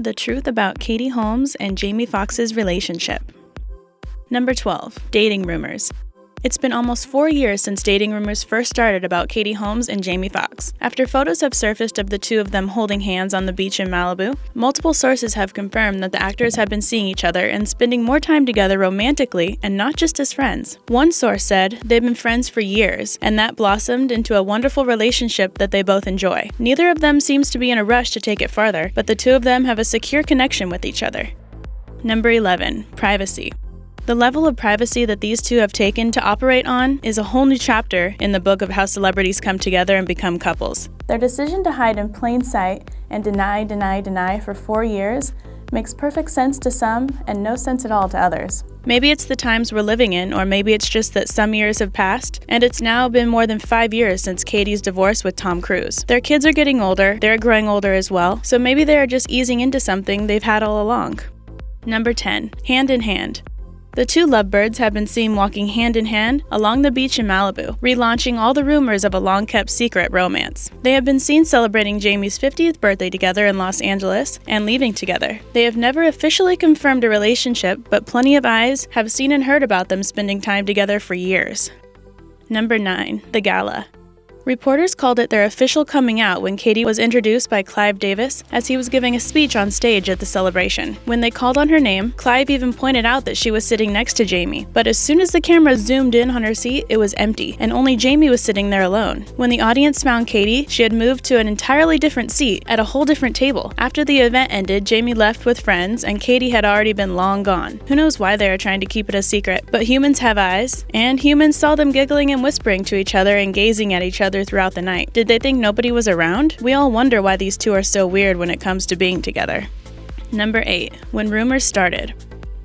The truth about Katie Holmes and Jamie Foxx's relationship. Number 12. Dating rumors. It's been almost 4 years since dating rumors first started about Katie Holmes and Jamie Foxx. After photos have surfaced of the two of them holding hands on the beach in Malibu, multiple sources have confirmed that the actors have been seeing each other and spending more time together romantically and not just as friends. One source said they've been friends for years, and that blossomed into a wonderful relationship that they both enjoy. Neither of them seems to be in a rush to take it farther, but the two of them have a secure connection with each other. Number 11. Privacy. The level of privacy that these two have taken to operate on is a whole new chapter in the book of how celebrities come together and become couples. Their decision to hide in plain sight and deny for 4 years makes perfect sense to some and no sense at all to others. Maybe it's the times we're living in, or maybe it's just that some years have passed, and it's now been more than 5 years since Katie's divorce with Tom Cruise. Their kids are getting older, they're growing older as well, so maybe they are just easing into something they've had all along. Number 10. Hand in hand. The two lovebirds have been seen walking hand in hand along the beach in Malibu, relaunching all the rumors of a long-kept secret romance. They have been seen celebrating Jamie's 50th birthday together in Los Angeles and leaving together. They have never officially confirmed a relationship, but plenty of eyes have seen and heard about them spending time together for years. Number 9. The GALA. Reporters called it their official coming out when Katie was introduced by Clive Davis as he was giving a speech on stage at the celebration. When they called on her name, Clive even pointed out that she was sitting next to Jamie. But as soon as the camera zoomed in on her seat, it was empty, and only Jamie was sitting there alone. When the audience found Katie, she had moved to an entirely different seat at a whole different table. After the event ended, Jamie left with friends, and Katie had already been long gone. Who knows why they are trying to keep it a secret, but humans have eyes, and humans saw them giggling and whispering to each other and gazing at each other throughout the night. Did they think nobody was around? We all wonder why these two are so weird when it comes to being together. Number 8. When rumors started.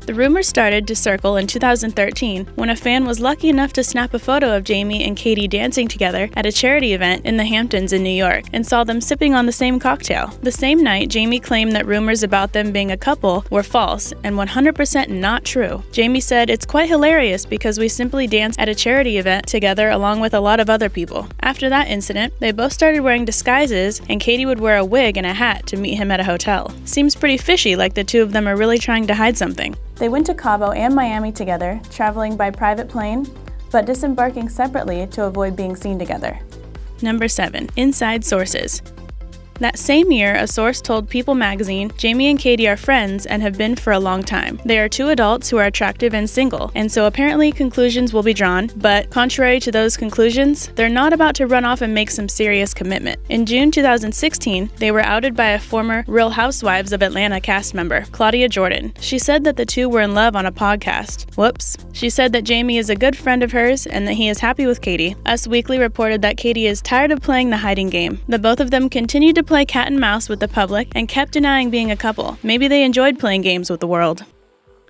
The rumors started to circle in 2013 when a fan was lucky enough to snap a photo of Jamie and Katie dancing together at a charity event in the Hamptons in New York and saw them sipping on the same cocktail. The same night, Jamie claimed that rumors about them being a couple were false and 100% not true. Jamie said, "It's quite hilarious because we simply danced at a charity event together along with a lot of other people." After that incident, they both started wearing disguises, and Katie would wear a wig and a hat to meet him at a hotel. Seems pretty fishy, like the two of them are really trying to hide something. They went to Cabo and Miami together, traveling by private plane, but disembarking separately to avoid being seen together. Number 7. Inside sources. That same year, a source told People magazine, Jamie and Katie are friends and have been for a long time. They are two adults who are attractive and single, and so apparently conclusions will be drawn, but contrary to those conclusions, they're not about to run off and make some serious commitment. In June 2016, they were outed by a former Real Housewives of Atlanta cast member, Claudia Jordan. She said that the two were in love on a podcast. Whoops. She said that Jamie is a good friend of hers and that he is happy with Katie. Us Weekly reported that Katie is tired of playing the hiding game. The both of them continued to play cat and mouse with the public and kept denying being a couple. Maybe they enjoyed playing games with the world.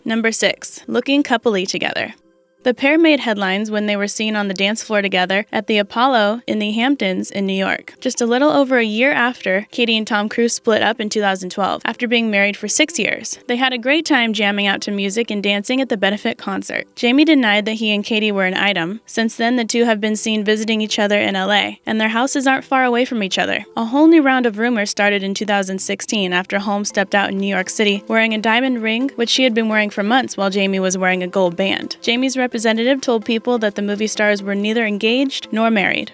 Number 6. Looking coupley together. The pair made headlines when they were seen on the dance floor together at the Apollo in the Hamptons in New York. Just a little over a year after, Katie and Tom Cruise split up in 2012, after being married for 6 years. They had a great time jamming out to music and dancing at the benefit concert. Jamie denied that he and Katie were an item. Since then, the two have been seen visiting each other in LA, and their houses aren't far away from each other. A whole new round of rumors started in 2016 after Holmes stepped out in New York City wearing a diamond ring, which she had been wearing for months while Jamie was wearing a gold band. Jamie's representative told People that the movie stars were neither engaged nor married.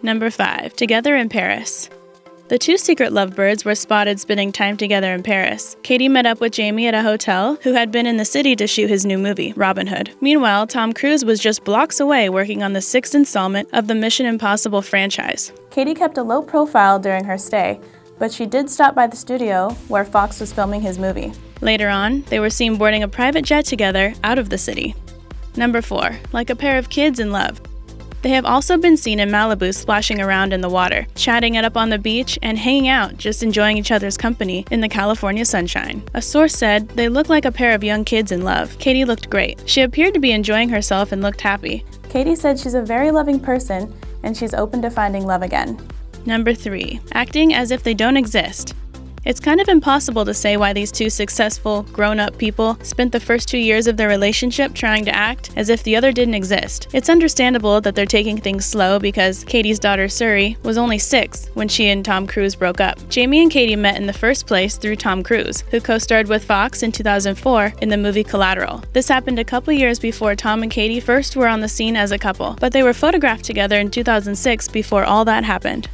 Number 5. Together in Paris. The two secret lovebirds were spotted spending time together in Paris. Katie met up with Jamie at a hotel, who had been in the city to shoot his new movie, Robin Hood. Meanwhile, Tom Cruise was just blocks away working on the 6th installment of the Mission Impossible franchise. Katie kept a low profile during her stay, but she did stop by the studio where Foxx was filming his movie. Later on, they were seen boarding a private jet together out of the city. Number 4. Like a pair of kids in love. They have also been seen in Malibu splashing around in the water, chatting it up on the beach, and hanging out, just enjoying each other's company in the California sunshine. A source said they look like a pair of young kids in love. Katie looked great. She appeared to be enjoying herself and looked happy. Katie said she's a very loving person and she's open to finding love again. Number 3. Acting as if they don't exist. It's kind of impossible to say why these two successful, grown-up people spent the first 2 years of their relationship trying to act as if the other didn't exist. It's understandable that they're taking things slow because Katie's daughter Suri was only 6 when she and Tom Cruise broke up. Jamie and Katie met in the first place through Tom Cruise, who co-starred with Foxx in 2004 in the movie Collateral. This happened a couple years before Tom and Katie first were on the scene as a couple, but they were photographed together in 2006 before all that happened.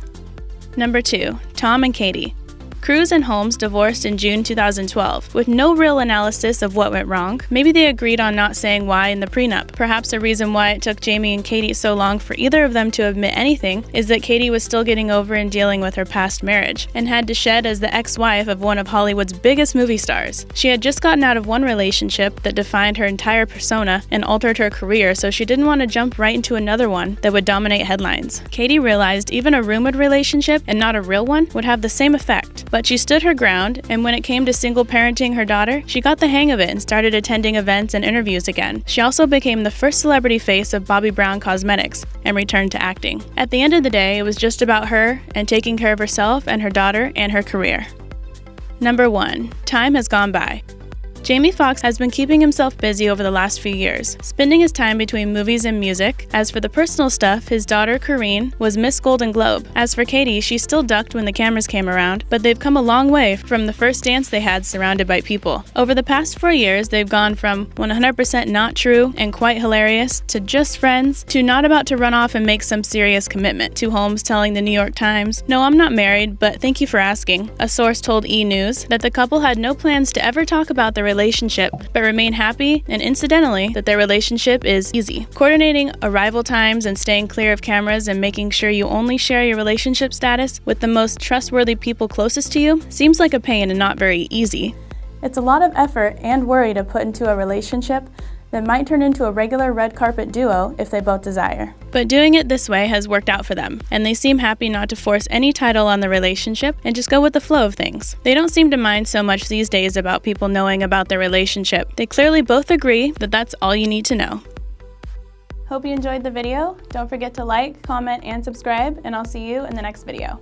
Number 2. Tom and Katie. Cruise and Holmes divorced in June 2012, with no real analysis of what went wrong. Maybe they agreed on not saying why in the prenup. Perhaps a reason why it took Jamie and Katie so long for either of them to admit anything is that Katie was still getting over and dealing with her past marriage, and had to shed as the ex-wife of one of Hollywood's biggest movie stars. She had just gotten out of one relationship that defined her entire persona and altered her career, so she didn't want to jump right into another one that would dominate headlines. Katie realized even a rumored relationship, and not a real one, would have the same effect. But she stood her ground, and when it came to single parenting her daughter, she got the hang of it and started attending events and interviews again. She also became the first celebrity face of Bobbi Brown Cosmetics and returned to acting. At the end of the day, it was just about her and taking care of herself and her daughter and her career. Number 1. Time has gone by. Jamie Foxx has been keeping himself busy over the last few years, spending his time between movies and music. As for the personal stuff, his daughter, Corinne, was Miss Golden Globe. As for Katie, she still ducked when the cameras came around, but they've come a long way from the first dance they had surrounded by people. Over the past 4 years, they've gone from 100% not true and quite hilarious to just friends to not about to run off and make some serious commitment, to Holmes telling the New York Times, "No, I'm not married, but thank you for asking." A source told E! News that the couple had no plans to ever talk about their relationship, but remain happy, and incidentally, that their relationship is easy. Coordinating arrival times and staying clear of cameras and making sure you only share your relationship status with the most trustworthy people closest to you seems like a pain and not very easy. It's a lot of effort and worry to put into a relationship that might turn into a regular red carpet duo if they both desire. But doing it this way has worked out for them, and they seem happy not to force any title on the relationship and just go with the flow of things. They don't seem to mind so much these days about people knowing about their relationship. They clearly both agree that that's all you need to know. Hope you enjoyed the video. Don't forget to like, comment, and subscribe, and I'll see you in the next video.